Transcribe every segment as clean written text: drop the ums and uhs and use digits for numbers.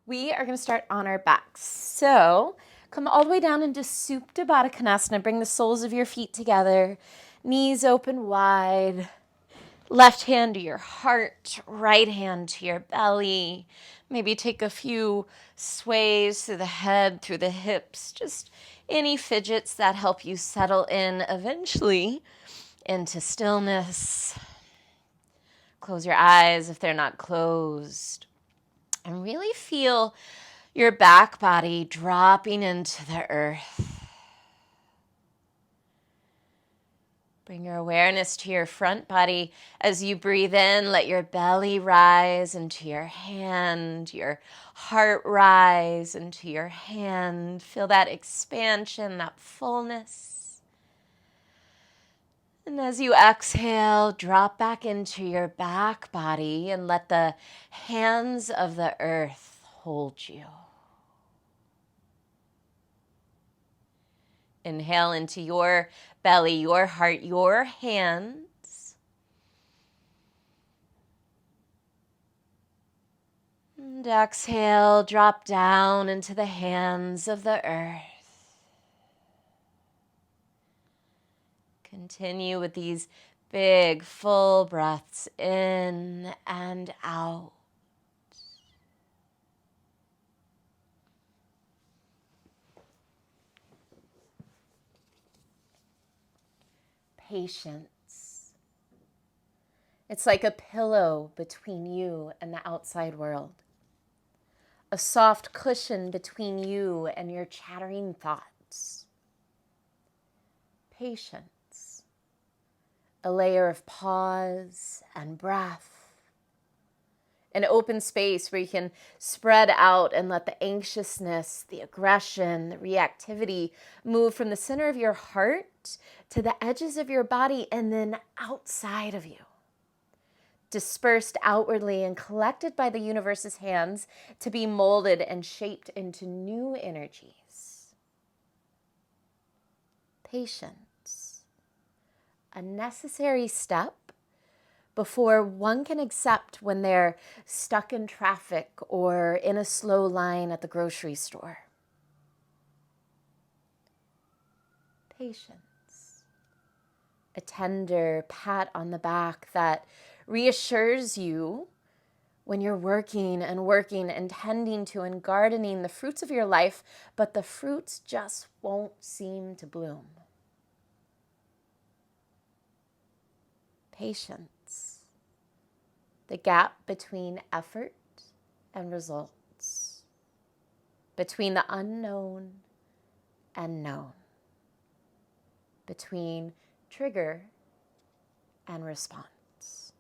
We are going to start on our backs. So come all the way down into Supta Baddha Konasana. Bring the soles of your feet together, knees open wide. Left hand to your heart, right hand to your belly. Maybe take a few sways through the head, through the hips, just any fidgets that help you settle in eventually into stillness. Close your eyes if they're not closed. And really feel your back body dropping into the earth. Bring your awareness to your front body. As you breathe in, let your belly rise into your hand, your heart rise into your hand. Feel that expansion, that fullness. And as you exhale, drop back into your back body and let the hands of the earth hold you. Inhale into your belly, your heart, your hands. And exhale, drop down into the hands of the earth. Continue with these big, full breaths in and out. Patience. It's like a pillow between you and the outside world. A soft cushion between you and your chattering thoughts. Patience. A layer of pause and breath. An open space where you can spread out and let the anxiousness, the aggression, the reactivity move from the center of your heart to the edges of your body and then outside of you. Dispersed outwardly and collected by the universe's hands to be molded and shaped into new energies. Patience. A necessary step before one can accept when they're stuck in traffic or in a slow line at the grocery store. Patience. A tender pat on the back that reassures you when you're working and tending to and gardening the fruits of your life, but the fruits just won't seem to bloom. Patience. The gap between effort and results, between the unknown and known, between trigger and response.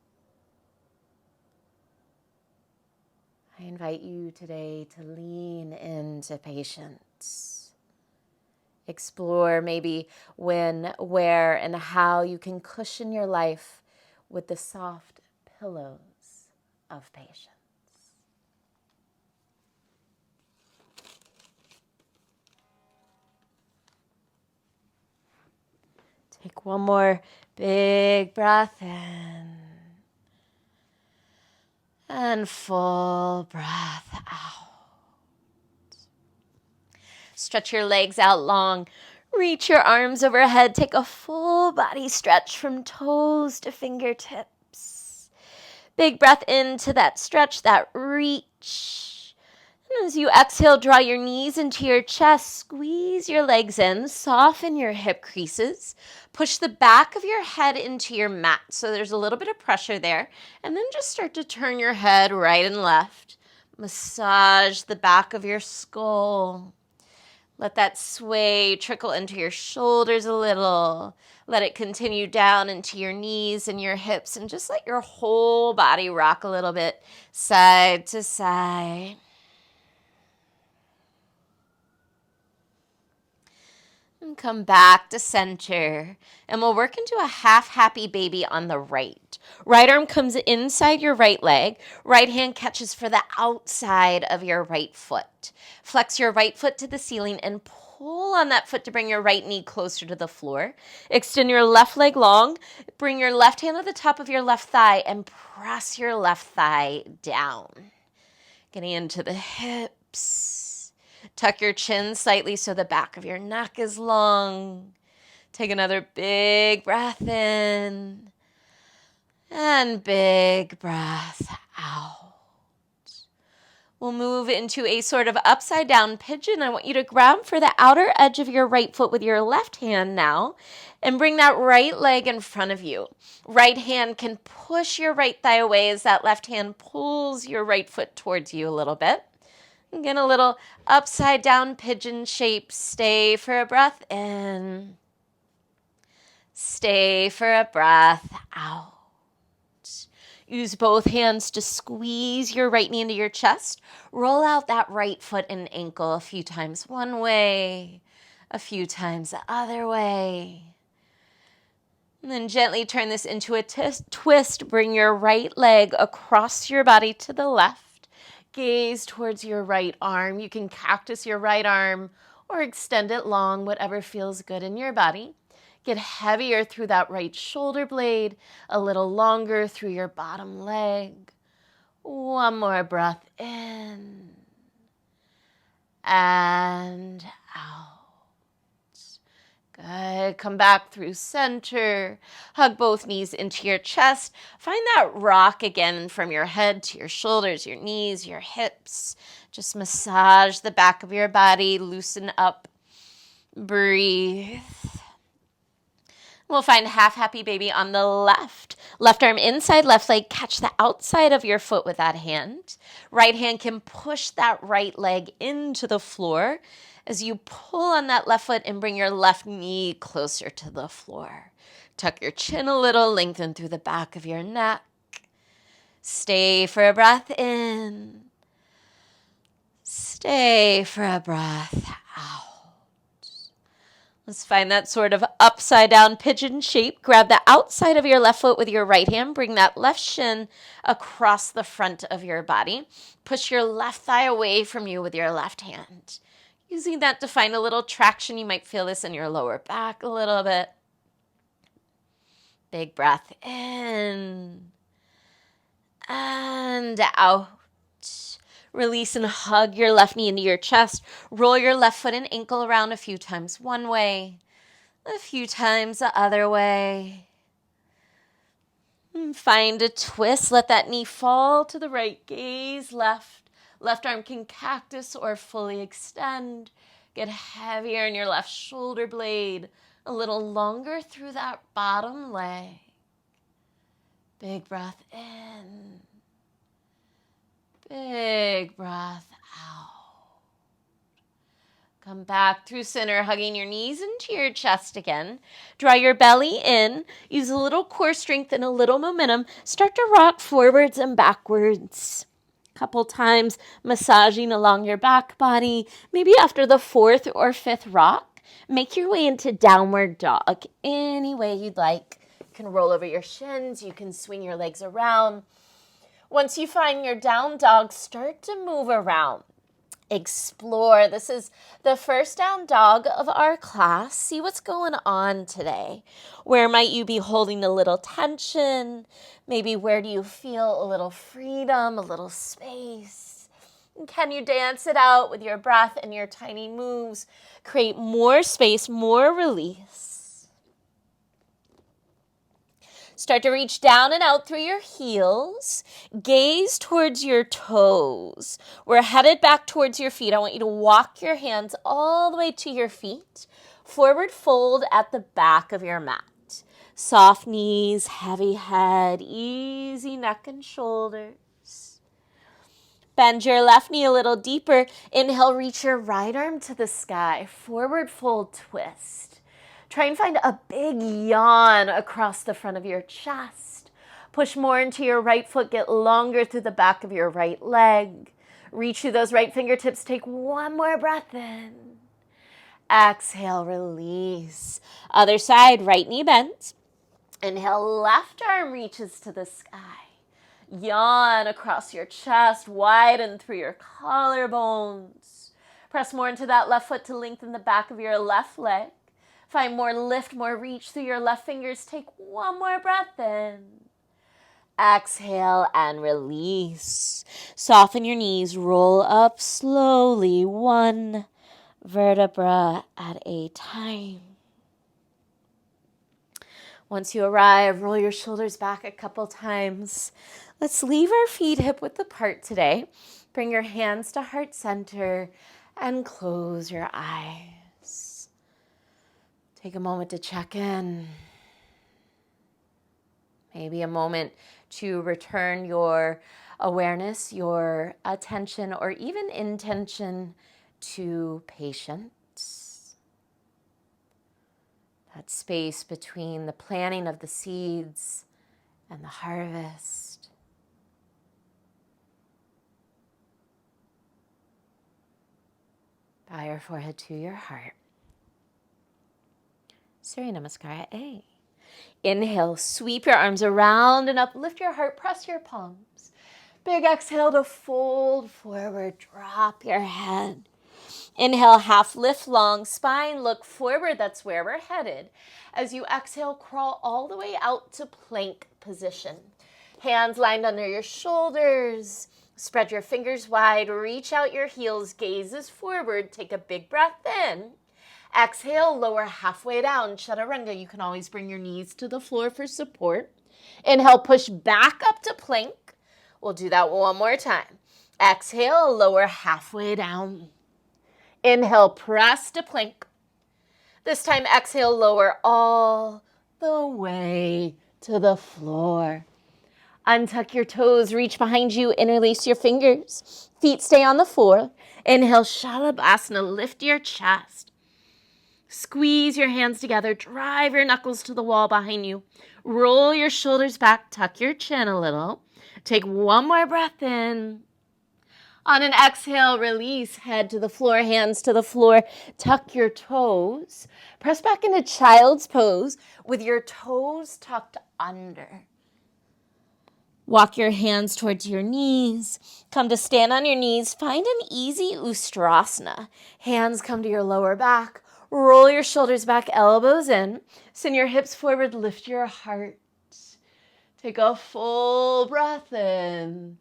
I invite you today to lean into patience. Explore maybe when, where, and how you can cushion your life with the soft pillows of patience. Take one more big breath in and full breath out. Stretch your legs out long. Reach your arms overhead. Take a full body stretch from toes to fingertips. Big breath into that stretch, that reach. And as you exhale, draw your knees into your chest. Squeeze your legs in. Soften your hip creases. Push the back of your head into your mat. So there's a little bit of pressure there. And then just start to turn your head right and left. Massage the back of your skull. Let that sway trickle into your shoulders a little. Let it continue down into your knees and your hips, and just let your whole body rock a little bit side to side. And come back to center. And we'll work into a half happy baby on the right. Right arm comes inside your right leg. Right hand catches for the outside of your right foot. Flex your right foot to the ceiling and pull on that foot to bring your right knee closer to the floor. Extend your left leg long. Bring your left hand to the top of your left thigh and press your left thigh down. Getting into the hips. Tuck your chin slightly so the back of your neck is long. Take another big breath in. And big breath out. We'll move into a sort of upside down pigeon. I want you to grab for the outer edge of your right foot with your left hand now and bring that right leg in front of you. Right hand can push your right thigh away as that left hand pulls your right foot towards you a little bit. Again, a little upside down pigeon shape. Stay for a breath in. Stay for a breath out. Use both hands to squeeze your right knee into your chest. Roll out that right foot and ankle a few times one way, a few times the other way. And then gently turn this into a twist. Bring your right leg across your body to the left. Gaze towards your right arm. You can cactus your right arm or extend it long, whatever feels good in your body. Get heavier through that right shoulder blade, a little longer through your bottom leg. One more breath in and out. Good. Come back through center. Hug both knees into your chest. Find that rock again from your head to your shoulders, your knees, your hips. Just massage the back of your body. Loosen up. Breathe. We'll find half happy baby on the left. Left arm inside, left leg. Catch the outside of your foot with that hand. Right hand can push that right leg into the floor as you pull on that left foot and bring your left knee closer to the floor. Tuck your chin a little, lengthen through the back of your neck. Stay for a breath in. Stay for a breath out. Let's find that sort of upside down pigeon shape. Grab the outside of your left foot with your right hand. Bring that left shin across the front of your body. Push your left thigh away from you with your left hand. Using that to find a little traction. You might feel this in your lower back a little bit. Big breath in and out. Release and hug your left knee into your chest. Roll your left foot and ankle around a few times one way, a few times the other way. And find a twist. Let that knee fall to the right. Gaze left. Left arm can cactus or fully extend. Get heavier in your left shoulder blade. A little longer through that bottom leg. Big breath in. Big breath out. Come back through center, hugging your knees into your chest again. Draw your belly in. Use a little core strength and a little momentum. Start to rock forwards and backwards. A couple times, massaging along your back body. Maybe after the fourth or fifth rock, make your way into downward dog any way you'd like. You can roll over your shins. You can swing your legs around. Once you find your down dog, start to move around. Explore. This is the first down dog of our class. See what's going on today. Where might you be holding a little tension? Maybe where do you feel a little freedom, a little space? And can you dance it out with your breath and your tiny moves? Create more space, more release. Start to reach down and out through your heels. Gaze towards your toes. We're headed back towards your feet. I want you to walk your hands all the way to your feet. Forward fold at the back of your mat. Soft knees, heavy head, easy neck and shoulders. Bend your left knee a little deeper. Inhale, reach your right arm to the sky. Forward fold twist. Try and find a big yawn across the front of your chest. Push more into your right foot. Get longer through the back of your right leg. Reach through those right fingertips. Take one more breath in. Exhale, release. Other side, right knee bent. Inhale, left arm reaches to the sky. Yawn across your chest. Widen through your collarbones. Press more into that left foot to lengthen the back of your left leg. Find more lift, more reach through your left fingers. Take one more breath in. Exhale and release. Soften your knees. Roll up slowly, one vertebra at a time. Once you arrive, roll your shoulders back a couple times. Let's leave our feet hip width apart today. Bring your hands to heart center and close your eyes. Take a moment to check in. Maybe a moment to return your awareness, your attention, or even intention to patience. That space between the planting of the seeds and the harvest. Bow your forehead to your heart. Surya Namaskara A. Inhale, sweep your arms around and up, lift your heart, press your palms. Big exhale to fold forward, drop your head. Inhale, half lift, long spine, look forward, that's where we're headed. As you exhale, crawl all the way out to plank position. Hands lined under your shoulders, spread your fingers wide, reach out your heels, gazes forward, take a big breath in. Exhale, lower halfway down, chaturanga. You can always bring your knees to the floor for support. Inhale, push back up to plank. We'll do that one more time. Exhale, lower halfway down. Inhale, press to plank. This time, exhale, lower all the way to the floor. Untuck your toes, reach behind you, interlace your fingers. Feet stay on the floor. Inhale, Shalabhasana, lift your chest. Squeeze your hands together, drive your knuckles to the wall behind you. Roll your shoulders back, tuck your chin a little. Take one more breath in. On an exhale, release, head to the floor, hands to the floor. Tuck your toes. Press back into child's pose with your toes tucked under. Walk your hands towards your knees. Come to stand on your knees. Find an easy Ustrasana. Hands come to your lower back. Roll your shoulders back, elbows in. Send your hips forward, lift your heart. Take a full breath in.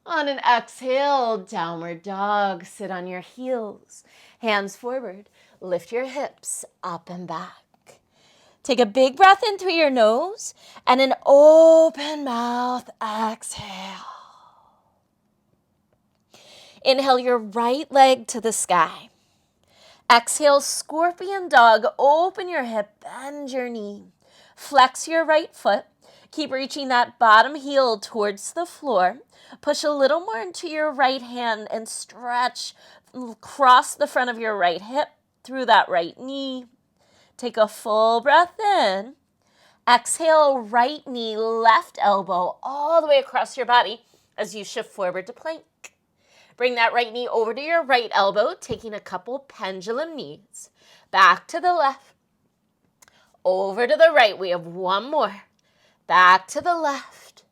On an exhale, downward dog, sit on your heels. Hands forward, lift your hips up and back. Take a big breath in through your nose and an open mouth exhale. Inhale your right leg to the sky. Exhale, scorpion dog. Open your hip, bend your knee. Flex your right foot. Keep reaching that bottom heel towards the floor. Push a little more into your right hand and stretch. Cross the front of your right hip through that right knee. Take a full breath in. Exhale, right knee, left elbow, all the way across your body as you shift forward to plank. Bring that right knee over to your right elbow, taking a couple pendulum knees. Back to the left. Over to the right. We have one more. Back to the left.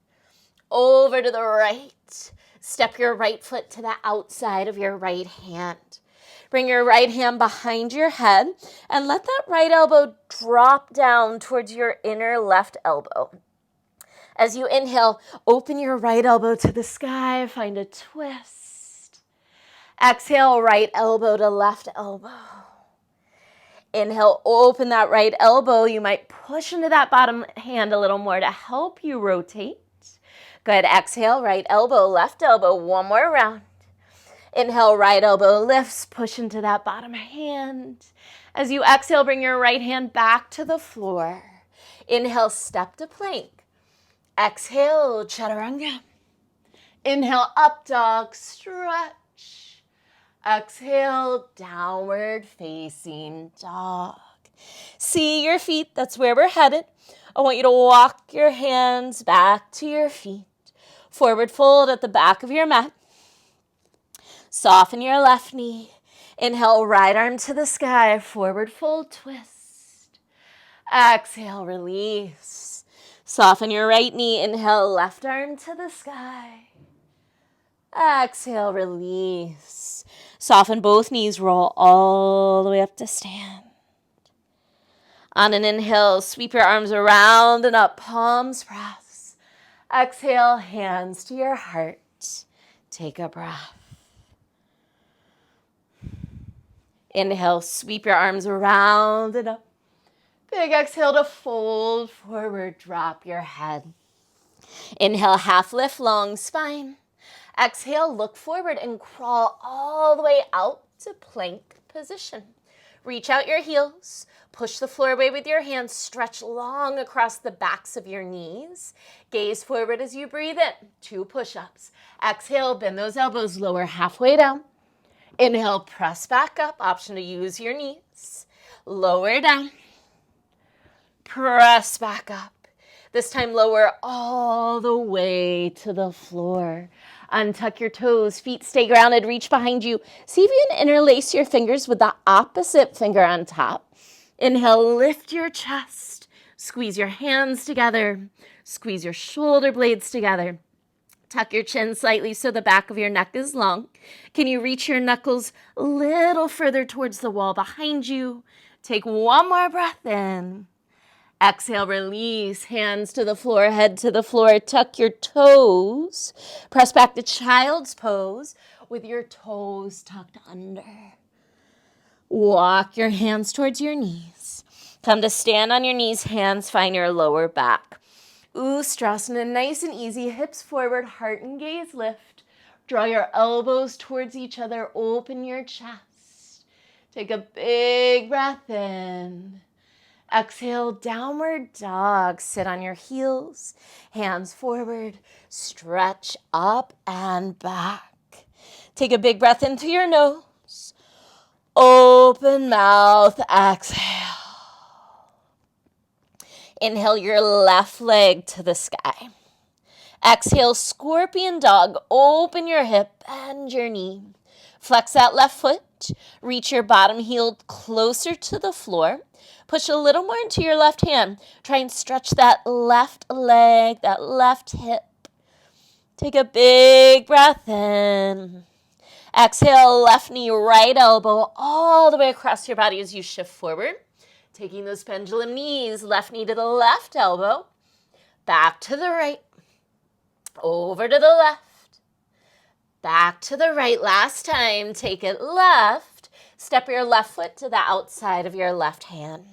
Over to the right. Step your right foot to the outside of your right hand. Bring your right hand behind your head and let that right elbow drop down towards your inner left elbow. As you inhale, open your right elbow to the sky. Find a twist. Exhale, right elbow to left elbow. Inhale, open that right elbow. You might push into that bottom hand a little more to help you rotate. Good. Exhale, right elbow, left elbow. One more round. Inhale, right elbow lifts. Push into that bottom hand. As you exhale, bring your right hand back to the floor. Inhale, step to plank. Exhale, chaturanga. Inhale, up dog, stretch. Exhale, downward facing dog. See your feet, that's where we're headed. I want you to walk your hands back to your feet. Forward fold at the back of your mat. Soften your left knee. Inhale, right arm to the sky, forward fold, twist. Exhale, release. Soften your right knee. Inhale, left arm to the sky. Exhale, release. Soften both knees, roll all the way up to stand. On an inhale, sweep your arms around and up, palms press. Exhale, hands to your heart. Take a breath. Inhale, sweep your arms around and up. Big exhale to fold forward, drop your head. Inhale, half lift, long spine. Exhale, look forward and crawl all the way out to plank position. Reach out your heels, push the floor away with your hands, stretch long across the backs of your knees. Gaze forward as you breathe in, 2 push-ups. Exhale, bend those elbows, lower halfway down. Inhale, press back up, option to use your knees. Lower down, press back up. This time lower all the way to the floor. Untuck your toes, feet stay grounded, reach behind you. See if you can interlace your fingers with the opposite finger on top. Inhale, lift your chest, squeeze your hands together, squeeze your shoulder blades together. Tuck your chin slightly so the back of your neck is long. Can you reach your knuckles a little further towards the wall behind you? Take one more breath in. Exhale, release, hands to the floor, head to the floor. Tuck your toes. Press back to child's pose with your toes tucked under. Walk your hands towards your knees. Come to stand on your knees, hands find your lower back. Ustrasana, nice and easy, hips forward, heart and gaze lift. Draw your elbows towards each other, open your chest. Take a big breath in. Exhale, downward dog. Sit on your heels, hands forward, stretch up and back. Take a big breath into your nose. Open mouth, exhale. Inhale your left leg to the sky. Exhale, scorpion dog. Open your hip, bend your knee. Flex that left foot. Reach your bottom heel closer to the floor. Push a little more into your left hand. Try and stretch that left leg, that left hip. Take a big breath in. Exhale, left knee, right elbow, all the way across your body as you shift forward. Taking those pendulum knees, left knee to the left elbow, back to the right, over to the left, back to the right. Last time, take it left. Step your left foot to the outside of your left hand.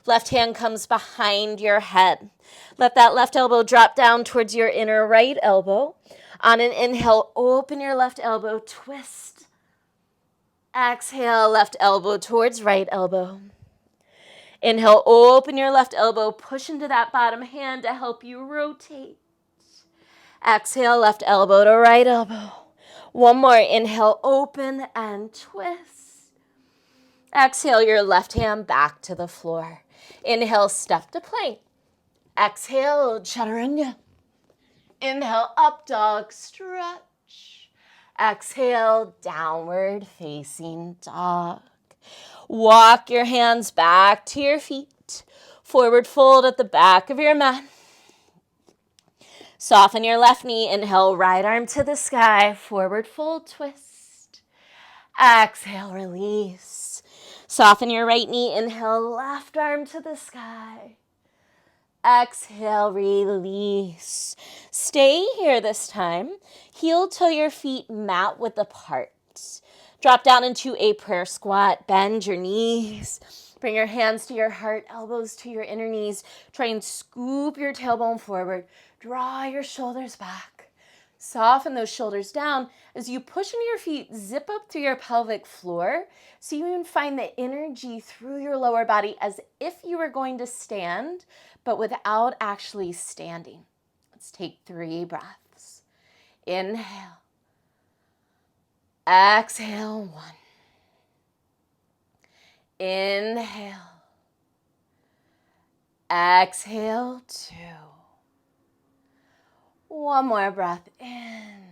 Left hand comes behind your head. Let that left elbow drop down towards your inner right elbow. On an inhale, open your left elbow, twist. Exhale, left elbow towards right elbow. Inhale, open your left elbow, push into that bottom hand to help you rotate. Exhale, left elbow to right elbow. One more, inhale, open and twist. Exhale, your left hand back to the floor. Inhale, step to plank. Exhale, chaturanga. Inhale, up dog, stretch. Exhale, downward facing dog. Walk your hands back to your feet. Forward fold at the back of your mat. Soften your left knee. Inhale, right arm to the sky. Forward fold, twist. Exhale, release. Soften your right knee. Inhale, left arm to the sky. Exhale, release. Stay here this time. Heel till your feet mat width apart. Drop down into a prayer squat. Bend your knees. Bring your hands to your heart, elbows to your inner knees. Try and scoop your tailbone forward. Draw your shoulders back. Soften those shoulders down. As you push into your feet, zip up through your pelvic floor so you can find the energy through your lower body as if you were going to stand, but without actually standing. Let's take 3 breaths. Inhale. Exhale, 1. Inhale. Exhale, 2. One more breath in.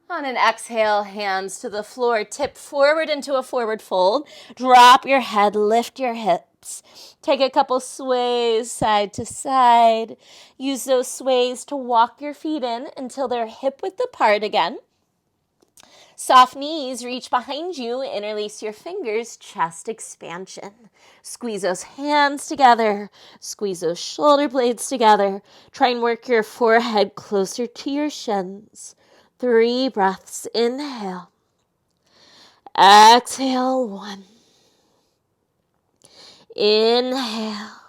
On an exhale, hands to the floor. Tip forward into a forward fold. Drop your head, lift your hips. Take a couple sways side to side. Use those sways to walk your feet in until they're hip width apart again. Soft knees, reach behind you, interlace your fingers, chest expansion. Squeeze those hands together, squeeze those shoulder blades together. Try and work your forehead closer to your shins. 3 breaths, inhale. Exhale, 1. Inhale.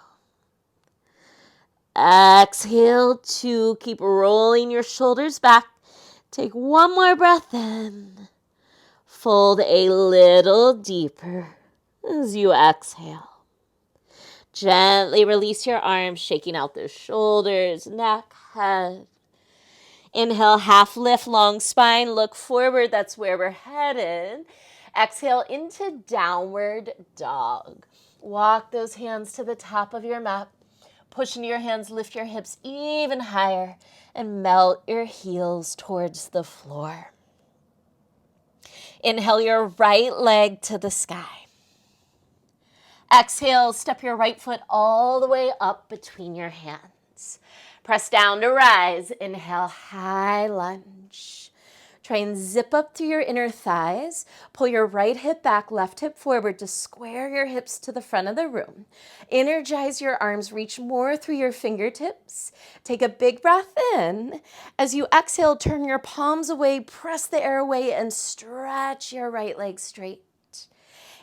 Exhale, 2. Keep rolling your shoulders back. Take 1 more breath in. Fold a little deeper as you exhale. Gently release your arms, shaking out the shoulders, neck, head. Inhale, half lift, long spine, look forward. That's where we're headed. Exhale into downward dog. Walk those hands to the top of your mat. Push into your hands, lift your hips even higher, and melt your heels towards the floor. Inhale your right leg to the sky. Exhale, step your right foot all the way up between your hands. Press down to rise. Inhale, high lunge. Try and zip up through your inner thighs. Pull your right hip back, left hip forward to square your hips to the front of the room. Energize your arms, reach more through your fingertips. Take a big breath in. As you exhale, turn your palms away, press the air away, and stretch your right leg straight.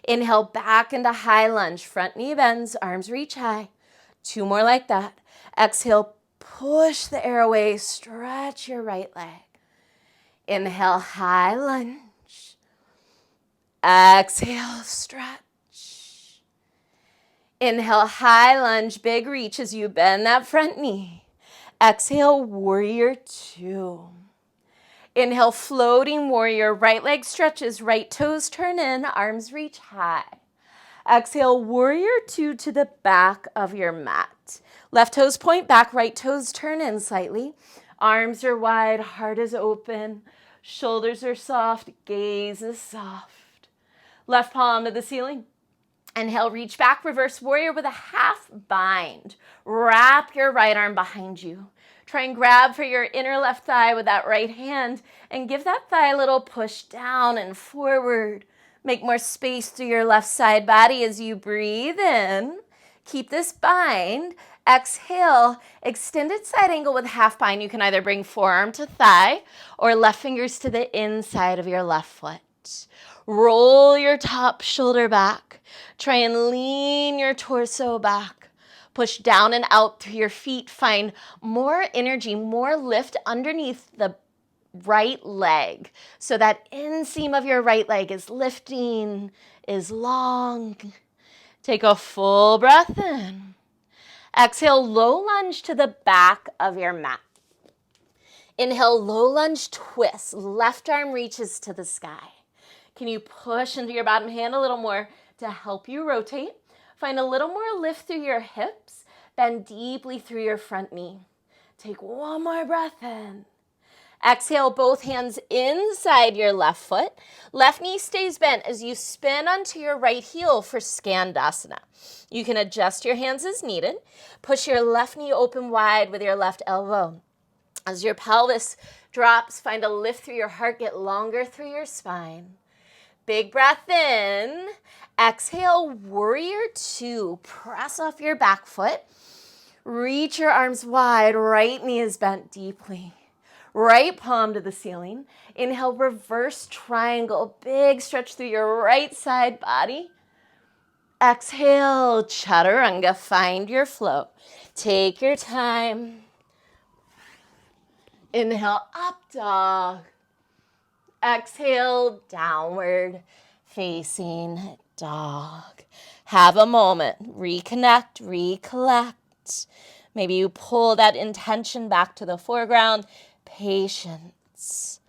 Inhale back into high lunge. Front knee bends, arms reach high. 2 more like that. Exhale, push the air away, stretch your right leg. Inhale, high lunge. Exhale, stretch. Inhale, high lunge, big reach as you bend that front knee. Exhale, warrior 2. Inhale, floating warrior, right leg stretches, right toes turn in, arms reach high. Exhale, warrior 2 to the back of your mat. Left toes point back, right toes turn in slightly. Arms are wide, heart is open, shoulders are soft, gaze is soft. Left palm to the ceiling. Inhale, reach back, reverse warrior with a half bind. Wrap your right arm behind you. Try and grab for your inner left thigh with that right hand and give that thigh a little push down and forward. Make more space through your left side body as you breathe in. Keep this bind. Exhale, extended side angle with half bind. You can either bring forearm to thigh or left fingers to the inside of your left foot. Roll your top shoulder back. Try and lean your torso back. Push down and out through your feet. Find more energy, more lift underneath the right leg. So that inseam of your right leg is lifting, is long. Take a full breath in. Exhale, low lunge to the back of your mat. Inhale, low lunge twist. Left arm reaches to the sky. Can you push into your bottom hand a little more to help you rotate? Find a little more lift through your hips. Bend deeply through your front knee. Take 1 more breath in. Exhale, both hands inside your left foot. Left knee stays bent as you spin onto your right heel for Skandasana. You can adjust your hands as needed. Push your left knee open wide with your left elbow. As your pelvis drops, find a lift through your heart. Get longer through your spine. Big breath in. Exhale, warrior 2. Press off your back foot. Reach your arms wide. Right knee is bent deeply. Right palm to the ceiling. Inhale, reverse triangle. Big stretch through your right side body. Exhale, chaturanga. Find your flow. Take your time. Inhale, up dog. Exhale, downward facing dog. Have a moment. Reconnect, recollect. Maybe you pull that intention back to the foreground. Patience.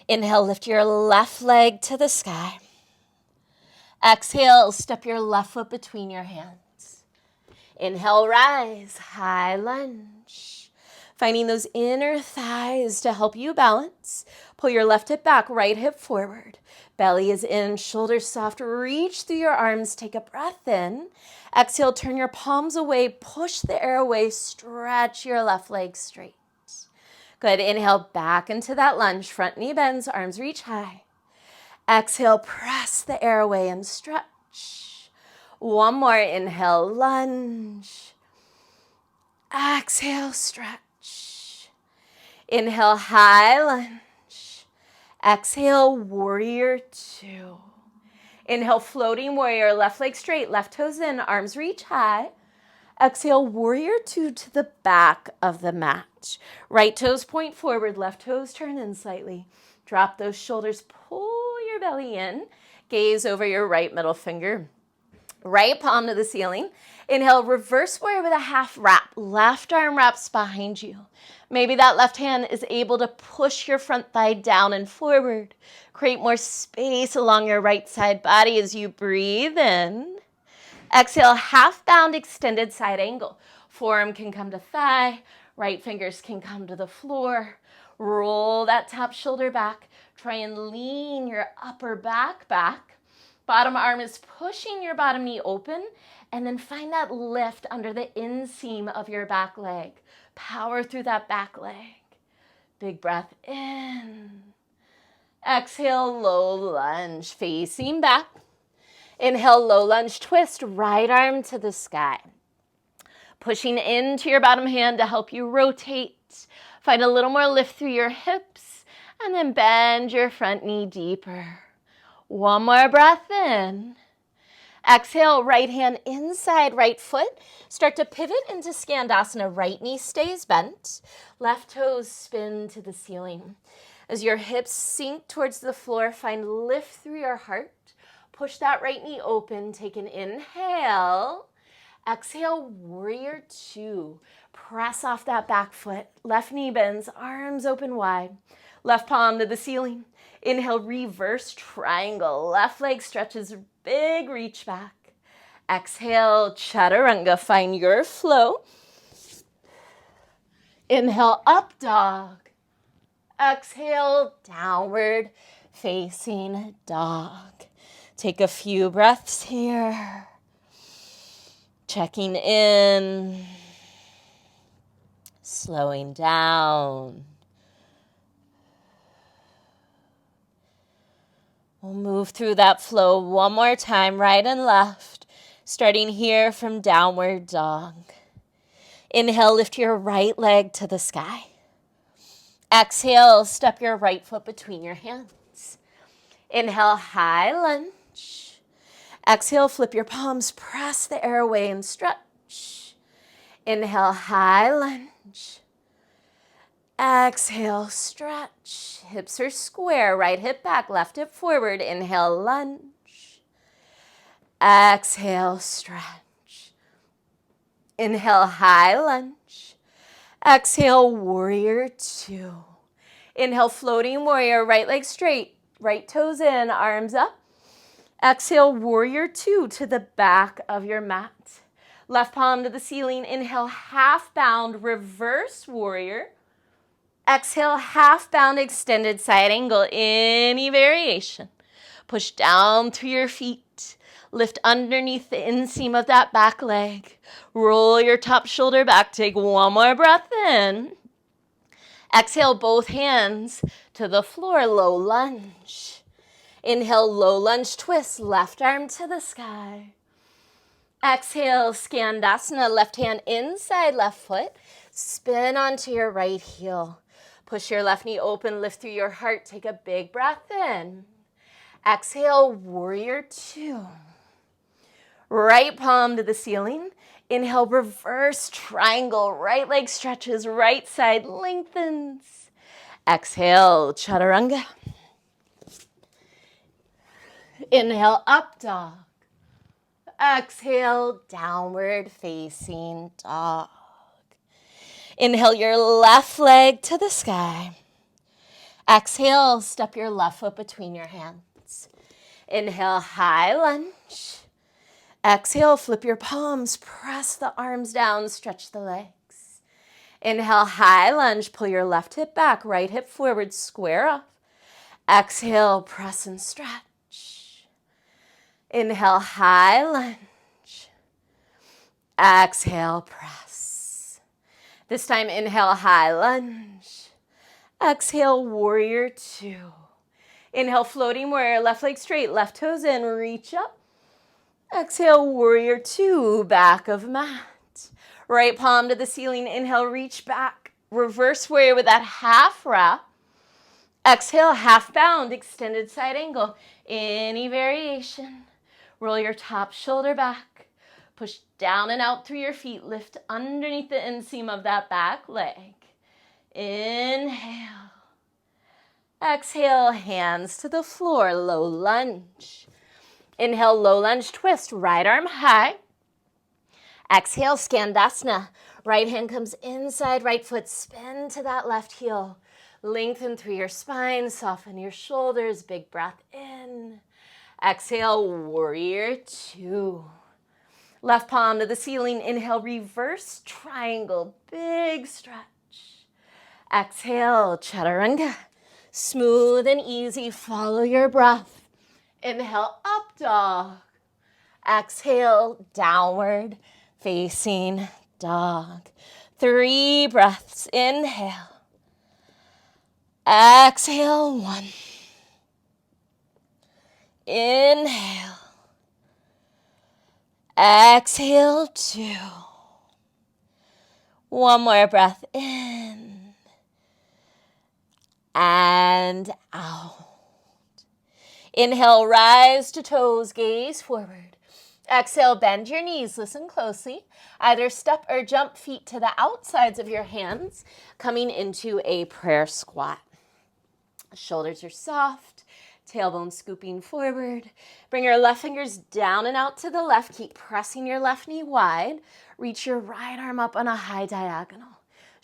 Inhale, lift your left leg to the sky. Exhale, step your left foot between your hands. Inhale, rise, high lunge. Finding those inner thighs to help you balance. Pull your left hip back, right hip forward. Belly is in, shoulders soft. Reach through your arms, take a breath in. Exhale, turn your palms away, push the air away, stretch your left leg straight. Good. Inhale back into that lunge. Front knee bends, arms reach high. Exhale, press the air away and stretch. One more. Inhale, lunge. Exhale, stretch. Inhale, high lunge. Exhale, warrior two. Inhale, floating warrior, left leg straight, left toes in, arms reach high. Exhale, warrior two to the back of the mat. Right toes point forward, left toes turn in slightly. Drop those shoulders, pull your belly in. Gaze over your right middle finger. Right palm to the ceiling. Inhale, reverse warrior with a half wrap. Left arm wraps behind you. Maybe that left hand is able to push your front thigh down and forward. Create more space along your right side body as you breathe in. Exhale, half bound extended side angle. Forearm can come to thigh. Right fingers can come to the floor. Roll that top shoulder back. Try and lean your upper back back. Bottom arm is pushing your bottom knee open, and then find that lift under the inseam of your back leg. Power through that back leg. Big breath in. Exhale, low lunge, facing back. Inhale, low lunge twist, right arm to the sky. Pushing into your bottom hand to help you rotate. Find a little more lift through your hips, and then bend your front knee deeper. One more breath in. Exhale, right hand inside right foot. Start to pivot into Skandasana. Right knee stays bent. Left toes spin to the ceiling. As your hips sink towards the floor, find lift through your heart. Push that right knee open. Take an inhale. Exhale, warrior two. Press off that back foot. Left knee bends, arms open wide. Left palm to the ceiling. Inhale, reverse triangle. Left leg stretches, big reach back. Exhale, chaturanga. Find your flow. Inhale, up dog. Exhale, downward facing dog. Take a few breaths here. Checking in. Slowing down. We'll move through that flow one more time, right and left, starting here from downward dog. Inhale, lift your right leg to the sky. Exhale, step your right foot between your hands. Inhale, high lunge. Exhale, flip your palms, press the air away and stretch. Inhale, high lunge. Exhale, stretch. Hips are square, right hip back, left hip forward. Inhale, lunge. Exhale, stretch. Inhale, high lunge. Exhale, warrior two. Inhale, floating warrior, right leg straight, right toes in, arms up. Exhale, warrior two to the back of your mat. Left palm to the ceiling. Inhale, half bound, reverse warrior. Exhale, half bound, extended side angle, any variation. Push down through your feet. Lift underneath the inseam of that back leg. Roll your top shoulder back. Take one more breath in. Exhale, both hands to the floor, low lunge. Inhale, low lunge twist, left arm to the sky. Exhale, Skandasana, left hand inside left foot. Spin onto your right heel. Push your left knee open, lift through your heart. Take a big breath in. Exhale, warrior two. Right palm to the ceiling. Inhale, reverse triangle. Right leg stretches, right side lengthens. Exhale, chaturanga. Inhale, up dog. Exhale, downward facing dog. Inhale your left leg to the sky. Exhale, step your left foot between your hands. Inhale, high lunge. Exhale, flip your palms, press the arms down, stretch the legs. Inhale, high lunge, pull your left hip back, right hip forward, square off. Exhale, press and stretch. Inhale, high lunge. Exhale, press. This time, inhale, high lunge. Exhale, warrior two. Inhale, floating warrior, left leg straight, left toes in, reach up. Exhale, warrior two, back of mat. Right palm to the ceiling, inhale, reach back. Reverse warrior with that half wrap. Exhale, half bound, extended side angle. Any variation. Roll your top shoulder back. Push down and out through your feet. Lift underneath the inseam of that back leg. Inhale. Exhale, hands to the floor, low lunge. Inhale, low lunge twist, right arm high. Exhale, Skandasana. Right hand comes inside, right foot, spin to that left heel. Lengthen through your spine, soften your shoulders, big breath in. Exhale, warrior two. Left palm to the ceiling, inhale, reverse triangle, big stretch. Exhale, chaturanga. Smooth and easy, follow your breath. Inhale, up dog. Exhale, downward facing dog. 3 breaths, inhale. Exhale, 1. Inhale. Exhale, 2. One more breath in. And out. Inhale, rise to toes, gaze forward. Exhale, bend your knees, listen closely. Either step or jump feet to the outsides of your hands, coming into a prayer squat. Shoulders are soft, tailbone scooping forward. Bring your left fingers down and out to the left. Keep pressing your left knee wide. Reach your right arm up on a high diagonal.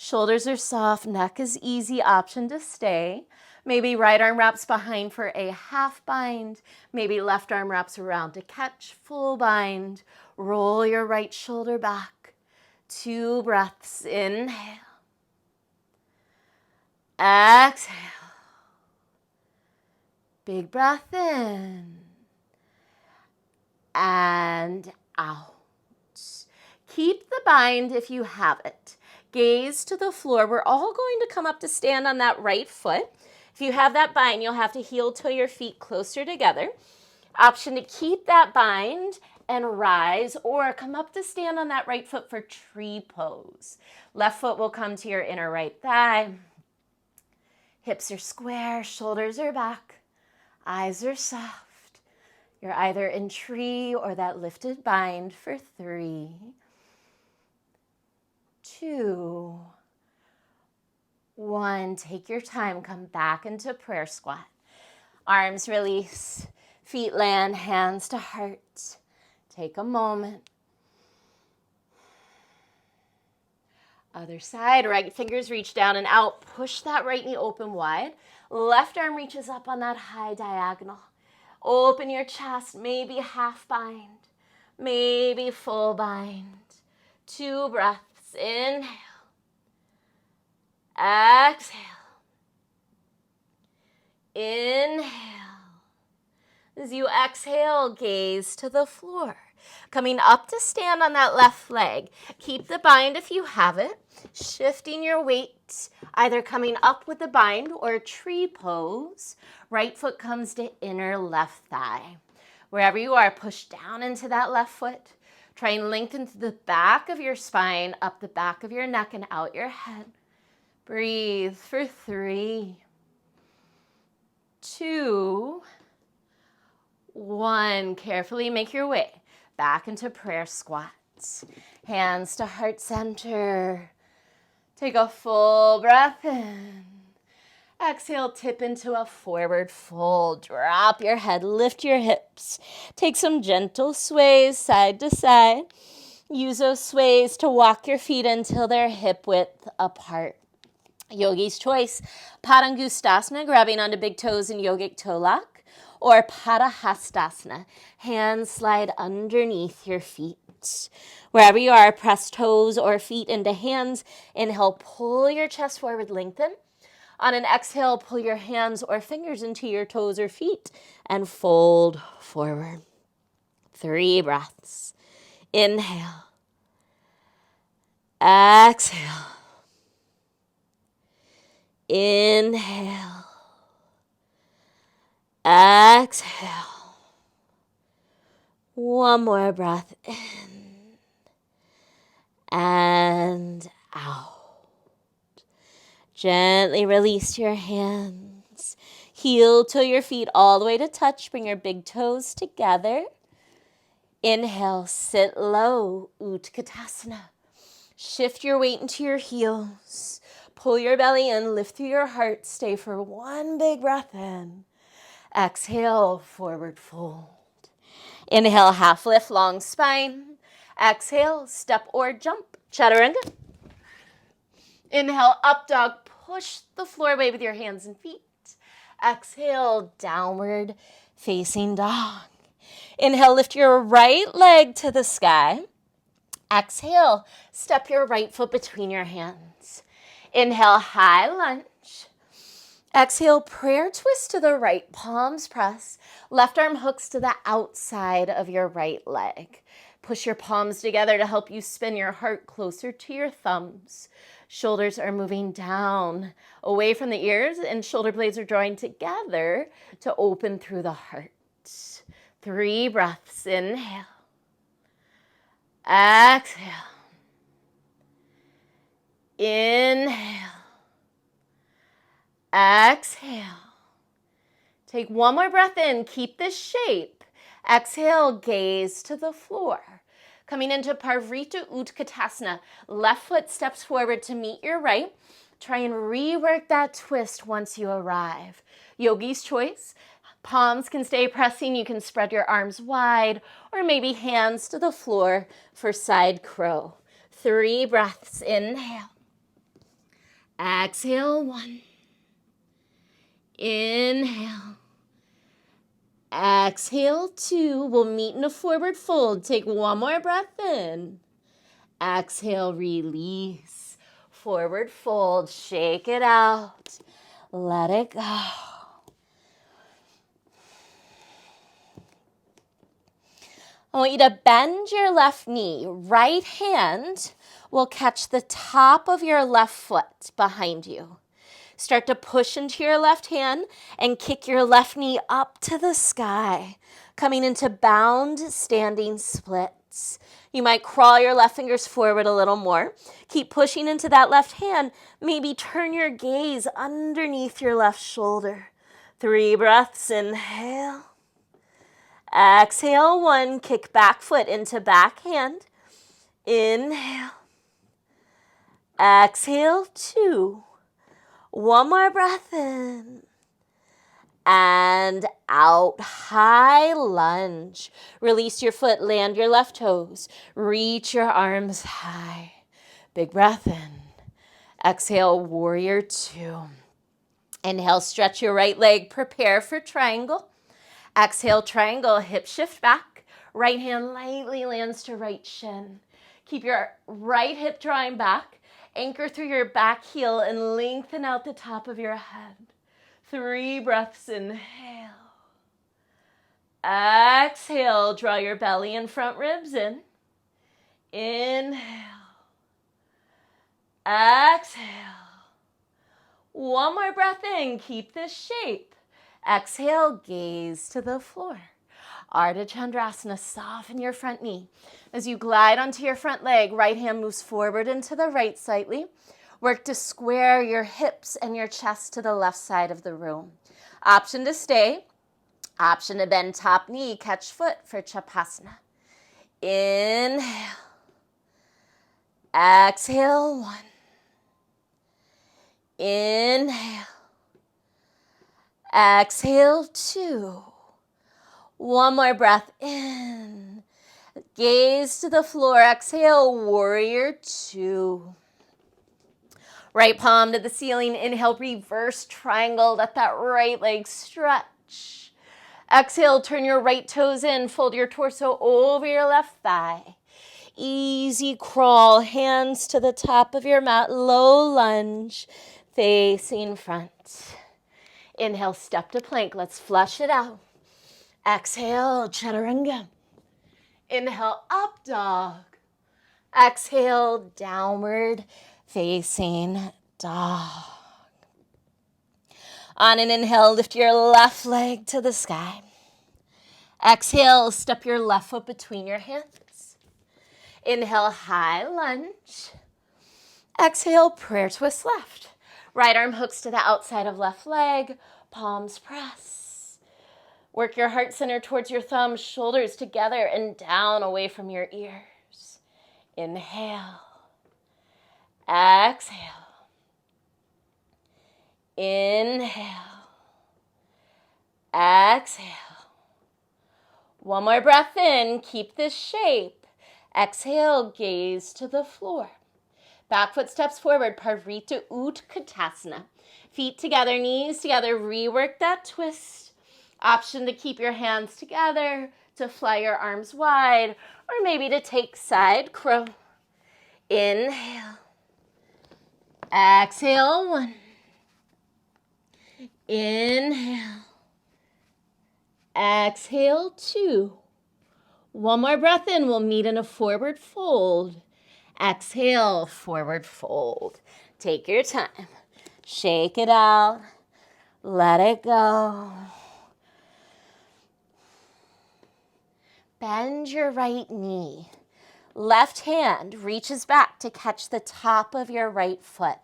Shoulders are soft, neck is easy, option to stay. Maybe right arm wraps behind for a half bind. Maybe left arm wraps around to catch full bind. Roll your right shoulder back. 2 breaths, inhale. Exhale. Big breath in. And out. Keep the bind if you have it. Gaze to the floor. We're all going to come up to stand on that right foot. If you have that bind, you'll have to heel toe your feet closer together. Option to keep that bind and rise, or come up to stand on that right foot for tree pose. Left foot will come to your inner right thigh. Hips are square, shoulders are back, eyes are soft. You're either in tree or that lifted bind for 3, 2, 1. Take your time, come back into prayer squat. Arms release, feet land, hands to heart. Take a moment. Other side, right fingers reach down and out. Push that right knee open wide. Left arm reaches up on that high diagonal. Open your chest, maybe half bind, maybe full bind. 2 breaths, inhale. Exhale. Inhale. As you exhale, gaze to the floor. Coming up to stand on that left leg. Keep the bind if you have it. Shifting your weight, either coming up with the bind or tree pose. Right foot comes to inner left thigh. Wherever you are, push down into that left foot. Try and lengthen to the back of your spine, up the back of your neck and out your head. Breathe for 3, 2, 1. Carefully make your way back into prayer squats. Hands to heart center. Take a full breath in. Exhale, tip into a forward fold. Drop your head, lift your hips. Take some gentle sways side to side. Use those sways to walk your feet until they're hip width apart. Yogi's choice, Padangustasana, grabbing onto big toes in yogic toe lock, or Padahastasana, hands slide underneath your feet. Wherever you are, press toes or feet into hands. Inhale, pull your chest forward, lengthen. On an exhale, pull your hands or fingers into your toes or feet and fold forward. 3 breaths. Inhale. Exhale. Inhale. Exhale. One more breath in and out. Gently release your hands. Heel to your feet all the way to touch. Bring your big toes together. Inhale, sit low, Utkatasana. Shift your weight into your heels. Pull your belly in, lift through your heart. Stay for one big breath in. Exhale, forward fold. Inhale, half lift, long spine. Exhale, step or jump, chaturanga. Inhale, up dog. Push the floor away with your hands and feet. Exhale, downward facing dog. Inhale, lift your right leg to the sky. Exhale, step your right foot between your hands. Inhale, high lunge. Exhale, prayer twist to the right, palms press. Left arm hooks to the outside of your right leg. Push your palms together to help you spin your heart closer to your thumbs. Shoulders are moving down, away from the ears, and shoulder blades are drawing together to open through the heart. 3 breaths. Inhale. Exhale. Inhale. Exhale. Take one more breath in. Keep this shape. Exhale, gaze to the floor. Coming into Parvrita Utkatasana. Left foot steps forward to meet your right. Try and rework that twist once you arrive. Yogi's choice. Palms can stay pressing. You can spread your arms wide or maybe hands to the floor for side crow. 3 breaths. Inhale. Exhale, 1. Inhale. Exhale, 2. We'll meet in a forward fold. Take one more breath in. Exhale, release. Forward fold. Shake it out. Let it go. I want you to bend your left knee. Right hand will catch the top of your left foot behind you. Start to push into your left hand and kick your left knee up to the sky, coming into bound standing splits. You might crawl your left fingers forward a little more. Keep pushing into that left hand. Maybe turn your gaze underneath your left shoulder. 3 breaths. Inhale. Exhale, 1. Kick back foot into back hand. Inhale. Exhale, 2. One more breath in and out. High lunge. Release your foot, land your left toes. Reach your arms high. Big breath in. Exhale, warrior 2. Inhale, stretch your right leg. Prepare for triangle. Exhale, triangle, hip shift back. Right hand lightly lands to right shin. Keep your right hip drawing back. Anchor through your back heel and lengthen out the top of your head. 3 breaths. Inhale. Exhale, draw your belly and front ribs in. Inhale. Exhale. One more breath in. Keep this shape. Exhale, gaze to the floor. Ardha Chandrasana, soften your front knee. As you glide onto your front leg, right hand moves forward and to the right slightly. Work to square your hips and your chest to the left side of the room. Option to stay. Option to bend top knee, catch foot for Chapasana. Inhale. Exhale, 1. Inhale. Exhale, 2. One more breath in. Gaze to the floor. Exhale, warrior 2. Right palm to the ceiling. Inhale, reverse triangle. Let that right leg stretch. Exhale, turn your right toes in. Fold your torso over your left thigh. Easy crawl. Hands to the top of your mat. Low lunge. Facing front. Inhale, step to plank. Let's flush it out. Exhale, chaturanga. Inhale, up dog. Exhale, downward facing dog. On an inhale, lift your left leg to the sky. Exhale, step your left foot between your hands. Inhale, high lunge. Exhale, prayer twist left. Right arm hooks to the outside of left leg, palms press. Work your heart center towards your thumbs, shoulders together and down away from your ears. Inhale. Exhale. Inhale. Exhale. One more breath in. Keep this shape. Exhale, gaze to the floor. Back foot steps forward, Parvrita Utkatasana. Feet together, knees together. Rework that twist. Option to keep your hands together, to fly your arms wide, or maybe to take side crow. Inhale. Exhale, 1. Inhale. Exhale, 2. One more breath in. We'll meet in a forward fold. Exhale, forward fold. Take your time. Shake it out. Let it go. Bend your right knee. Left hand reaches back to catch the top of your right foot.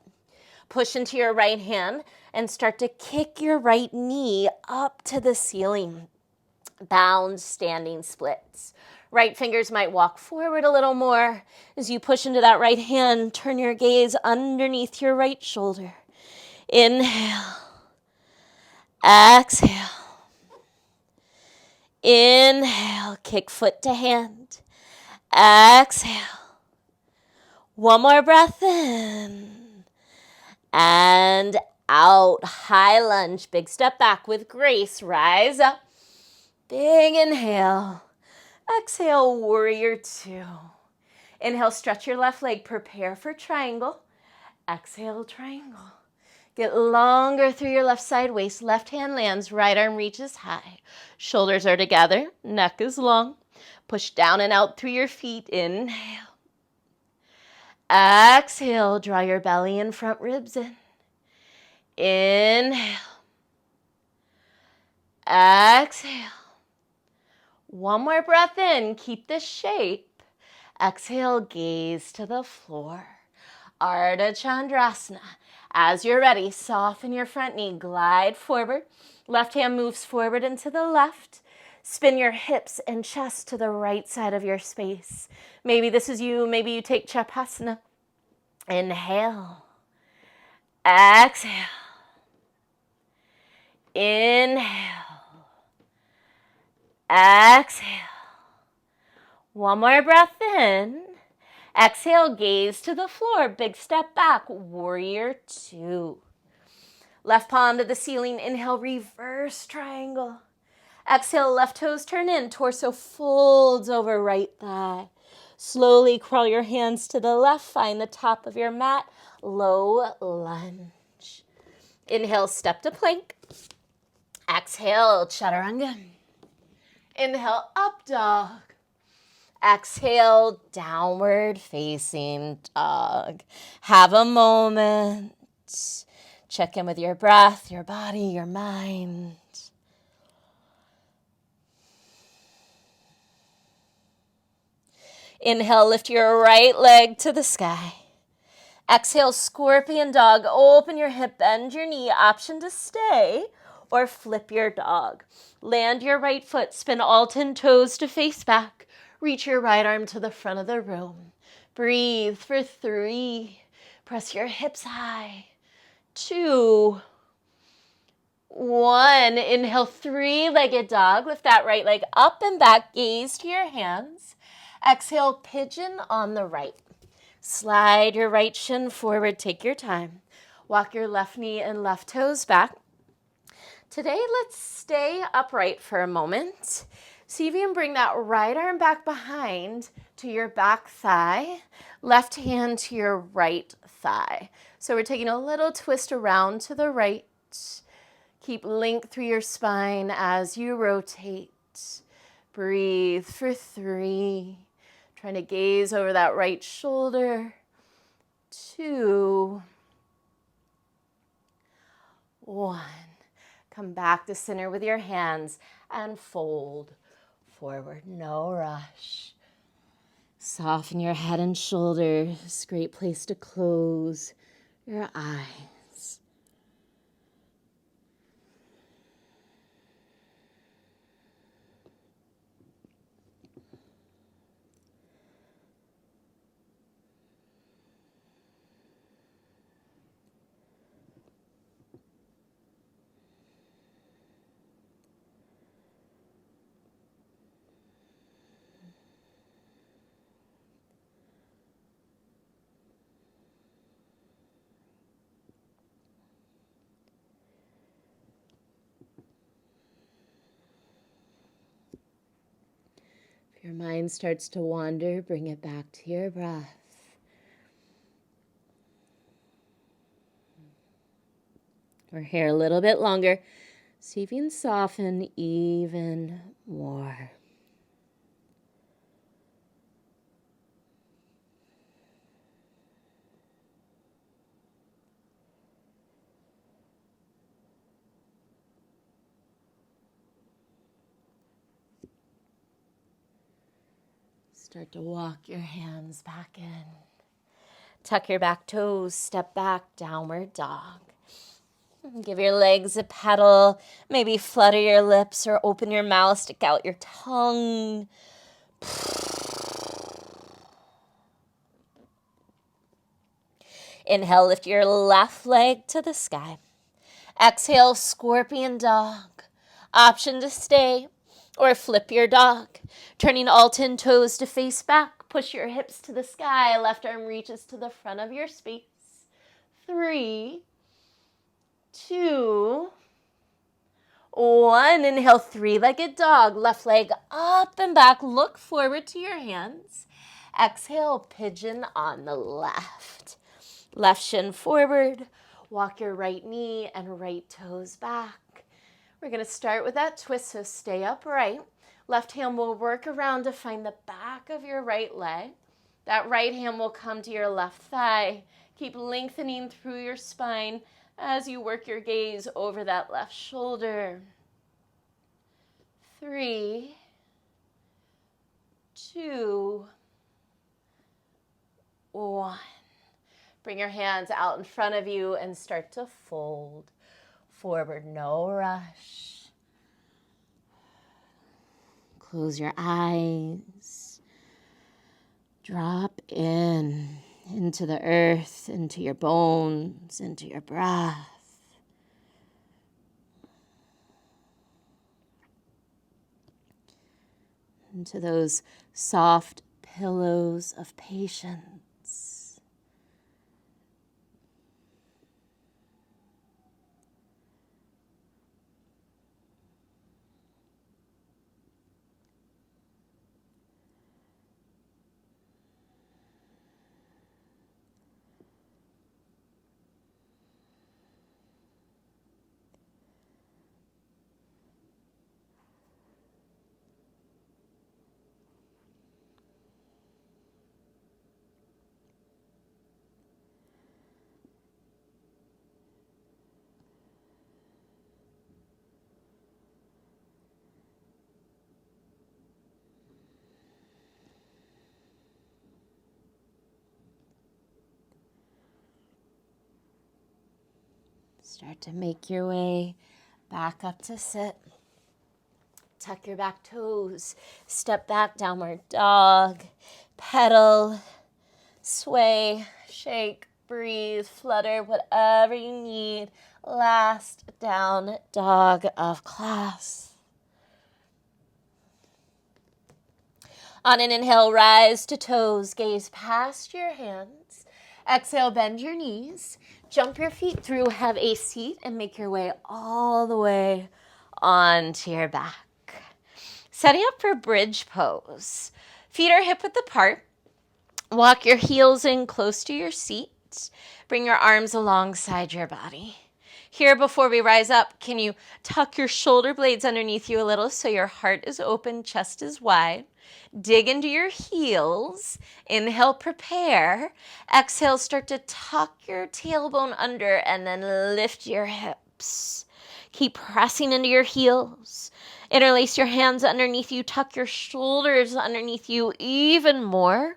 Push into your right hand and start to kick your right knee up to the ceiling. Bound standing splits. Right fingers might walk forward a little more. As you push into that right hand, turn your gaze underneath your right shoulder. Inhale. Exhale. Inhale. Kick foot to hand. Exhale. One more breath in. And out. High lunge. Big step back with grace. Rise up. Big inhale. Exhale, warrior 2. Inhale, stretch your left leg. Prepare for triangle. Exhale, triangle. Get longer through your left side waist. Left hand lands, right arm reaches high. Shoulders are together, neck is long. Push down and out through your feet. Inhale. Exhale, draw your belly and front ribs in. Inhale. Exhale. One more breath in. Keep this shape. Exhale, gaze to the floor. Ardha Chandrasana. As you're ready, soften your front knee. Glide forward. Left hand moves forward and to the left. Spin your hips and chest to the right side of your space. Maybe this is you. Maybe you take Chapasana. Inhale. Exhale. Inhale. Exhale. One more breath in. Exhale, gaze to the floor. Big step back. Warrior 2. Left palm to the ceiling. Inhale, reverse triangle. Exhale, left toes turn in. Torso folds over right thigh. Slowly crawl your hands to the left. Find the top of your mat. Low lunge. Inhale, step to plank. Exhale, chaturanga. Inhale, up dog. Exhale, downward facing dog. Have a moment. Check in with your breath, your body, your mind. Inhale, lift your right leg to the sky. Exhale, scorpion dog. Open your hip, bend your knee. Option to stay or flip your dog. Land your right foot, spin all 10 toes to face back. Reach your right arm to the front of the room. Breathe for 3. Press your hips high. 2, 1. Inhale, 3-legged dog. Lift that right leg up and back. Gaze to your hands. Exhale, pigeon on the right. Slide your right shin forward. Take your time. Walk your left knee and left toes back. Today, let's stay upright for a moment. See if you can bring that right arm back behind to your back thigh, left hand to your right thigh. So we're taking a little twist around to the right. Keep length through your spine as you rotate. Breathe for 3. Trying to gaze over that right shoulder. 2, 1. Come back to center with your hands and fold forward. No rush. Soften your head and shoulders. Great place to close your eyes. If your mind starts to wander, bring it back to your breath. We're here a little bit longer. See if you can soften even more. Start to walk your hands back in. Tuck your back toes, step back, downward dog. Give your legs a pedal. Maybe flutter your lips or open your mouth, stick out your tongue. Inhale, lift your left leg to the sky. Exhale, scorpion dog. Option to stay or flip your dog. Turning all 10 toes to face back. Push your hips to the sky. Left arm reaches to the front of your space. 3, 2, 1. Inhale, three-legged dog. Left leg up and back. Look forward to your hands. Exhale, pigeon on the left. Left shin forward. Walk your right knee and right toes back. We're going to start with that twist, so stay upright. Left hand will work around to find the back of your right leg. That right hand will come to your left thigh. Keep lengthening through your spine as you work your gaze over that left shoulder. 3, 2, 1. Bring your hands out in front of you and start to fold forward. No rush. Close your eyes. Drop into the earth, into your bones, into your breath. Into those soft pillows of patience. Start to make your way back up to sit. Tuck your back toes. Step back, downward dog. Pedal, sway, shake, breathe, flutter, whatever you need. Last down dog of class. On an inhale, rise to toes. Gaze past your hands. Exhale, bend your knees. Jump your feet through, have a seat, and make your way all the way onto your back. Setting up for bridge pose. Feet are hip width apart. Walk your heels in close to your seat. Bring your arms alongside your body. Here, before we rise up, can you tuck your shoulder blades underneath you a little so your heart is open, chest is wide. Dig into your heels. Inhale, prepare. Exhale, start to tuck your tailbone under and then lift your hips. Keep pressing into your heels. Interlace your hands underneath you. Tuck your shoulders underneath you even more.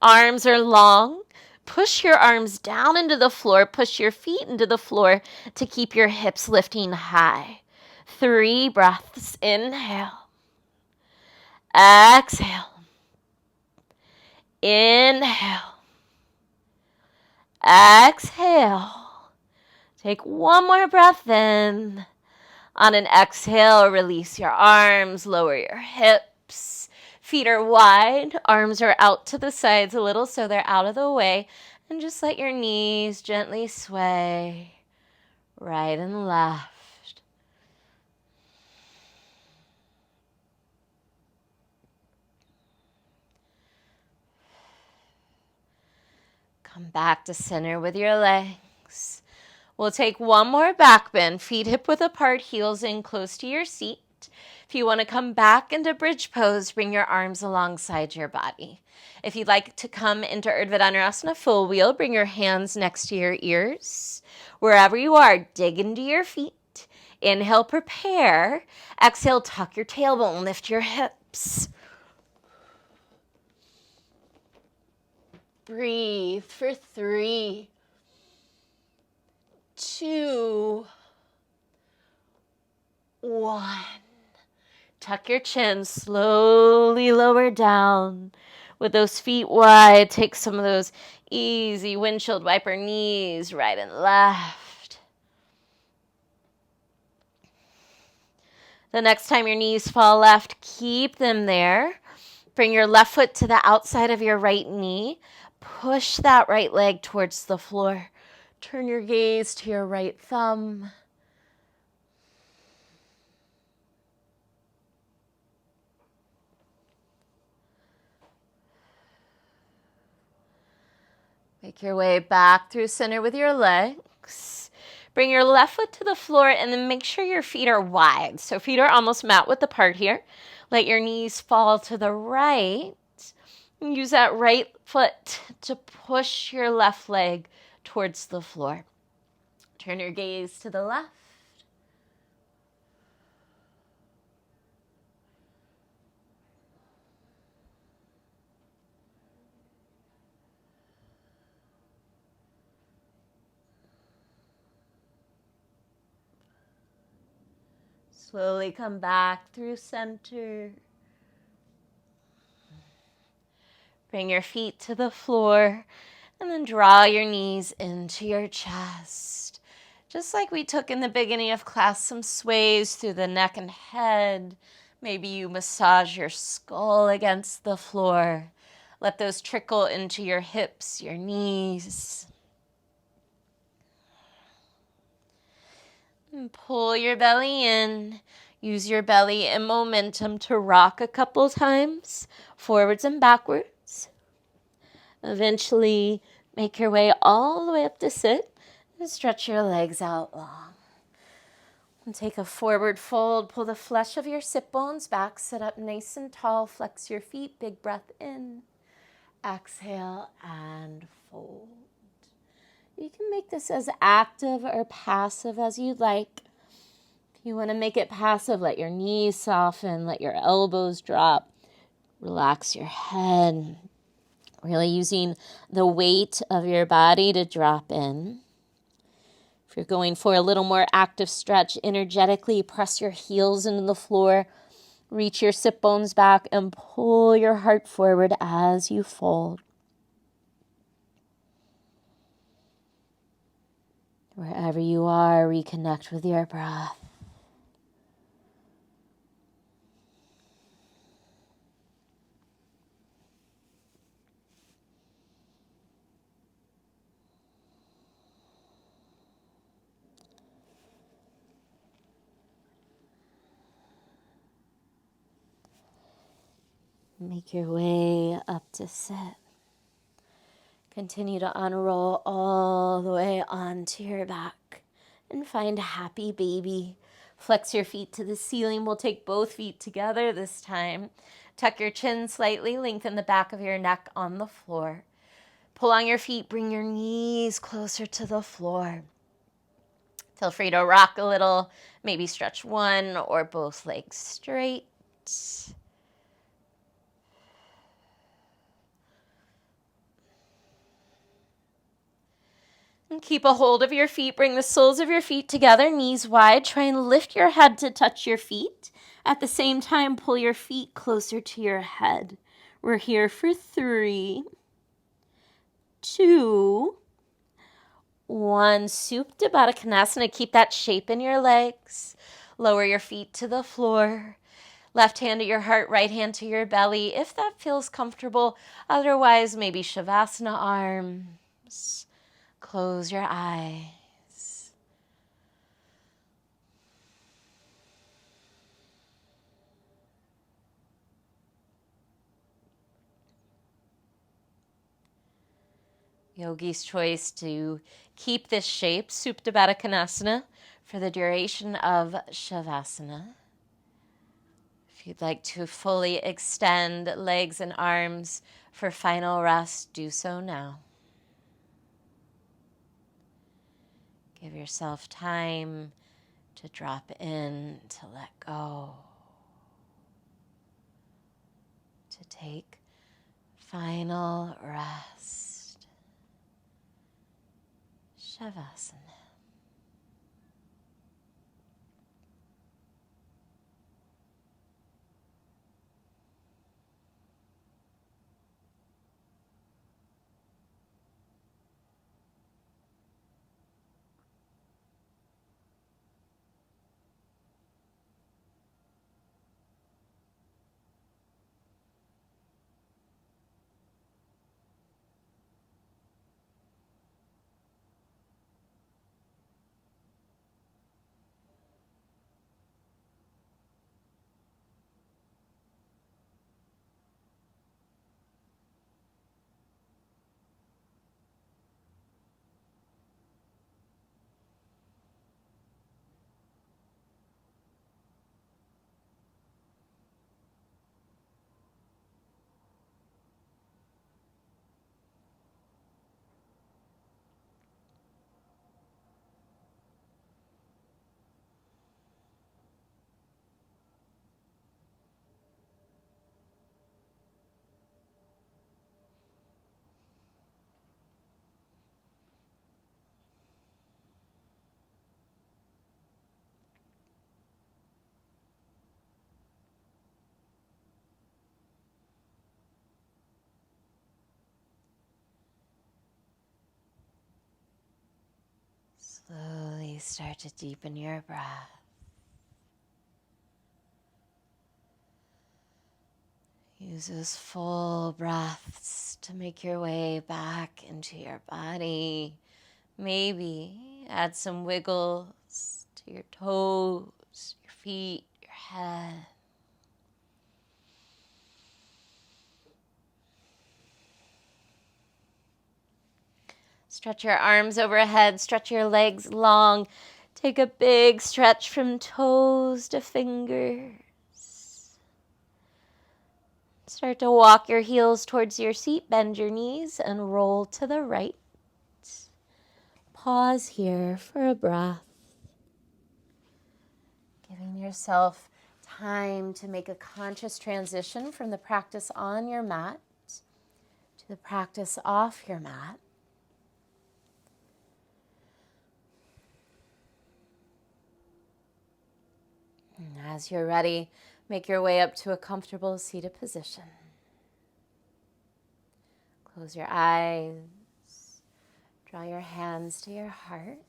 Arms are long. Push your arms down into the floor. Push your feet into the floor to keep your hips lifting high. 3 breaths. Inhale. Exhale. Inhale. Exhale. Take one more breath in. On an exhale, release your arms, lower your hips. Feet are wide, arms are out to the sides a little so they're out of the way. And just let your knees gently sway right and left. Come back to center with your legs. We'll take one more back bend, feet hip width apart, heels in close to your seat. If you want to come back into bridge pose, bring your arms alongside your body. If you'd like to come into Urdhva Dhanurasana full wheel, bring your hands next to your ears. Wherever you are, dig into your feet. Inhale, prepare. Exhale, tuck your tailbone, lift your hips. Breathe for 3, 2, 1. Tuck your chin, slowly lower down. With those feet wide, take some of those easy windshield wiper knees right and left. The next time your knees fall left, keep them there. Bring your left foot to the outside of your right knee. Push that right leg towards the floor. Turn your gaze to your right thumb. Make your way back through center with your legs. Bring your left foot to the floor and then make sure your feet are wide. So feet are almost mat width apart here. Let your knees fall to the right. Use that right foot to push your left leg towards the floor. Turn your gaze to the left. Slowly come back through center. Bring your feet to the floor and then draw your knees into your chest. Just like we took in the beginning of class, some sways through the neck and head. Maybe you massage your skull against the floor. Let those trickle into your hips, your knees. And pull your belly in. Use your belly and momentum to rock a couple times, forwards and backwards. Eventually, make your way all the way up to sit and stretch your legs out long. And take a forward fold. Pull the flesh of your sit bones back. Sit up nice and tall. Flex your feet. Big breath in. Exhale and fold. You can make this as active or passive as you'd like. If you want to make it passive, let your knees soften. Let your elbows drop. Relax your head. Really using the weight of your body to drop in. If you're going for a little more active stretch, energetically press your heels into the floor. Reach your sit bones back and pull your heart forward as you fold. Wherever you are, reconnect with your breath. Make your way up to sit. Continue to unroll all the way onto your back and find a happy baby. Flex your feet to the ceiling. We'll take both feet together this time. Tuck your chin slightly, lengthen the back of your neck on the floor. Pull on your feet, bring your knees closer to the floor. Feel free to rock a little, maybe stretch one or both legs straight. And keep a hold of your feet. Bring the soles of your feet together, knees wide. Try and lift your head to touch your feet. At the same time, pull your feet closer to your head. We're here for 3, 2, 1. Supta Baddha Konasana. Keep that shape in your legs. Lower your feet to the floor. Left hand to your heart, right hand to your belly, if that feels comfortable. Otherwise, maybe Shavasana arms. Close your eyes. Yogi's choice to keep this shape, Supta Baddha Konasana, for the duration of Shavasana. If you'd like to fully extend legs and arms for final rest, do so now. Give yourself time to drop in, to let go, to take final rest. Shavasana. Slowly start to deepen your breath. Use those full breaths to make your way back into your body. Maybe add some wiggles to your toes, your feet, your head. Stretch your arms overhead, stretch your legs long. Take a big stretch from toes to fingers. Start to walk your heels towards your seat, bend your knees, and roll to the right. Pause here for a breath. Giving yourself time to make a conscious transition from the practice on your mat to the practice off your mat. And as you're ready, make your way up to a comfortable seated position. Close your eyes. Draw your hands to your heart.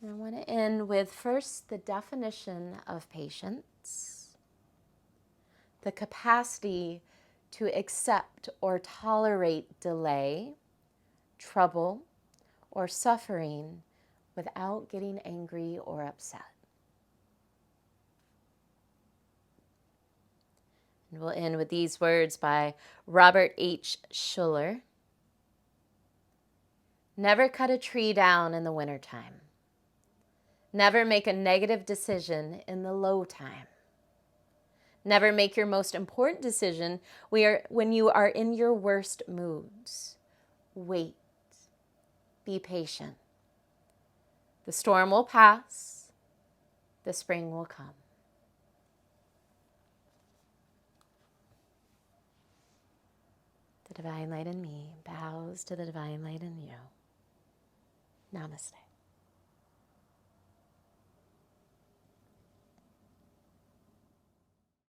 And I want to end with first the definition of patience, the capacity to accept or tolerate delay, trouble, or suffering without getting angry or upset. And we'll end with these words by Robert H. Schuller. Never cut a tree down in the wintertime. Never make a negative decision in the low time. Never make your most important decision when you are in your worst moods. Wait. Be patient. The storm will pass. The spring will come. The divine light in me bows to the divine light in you. Namaste.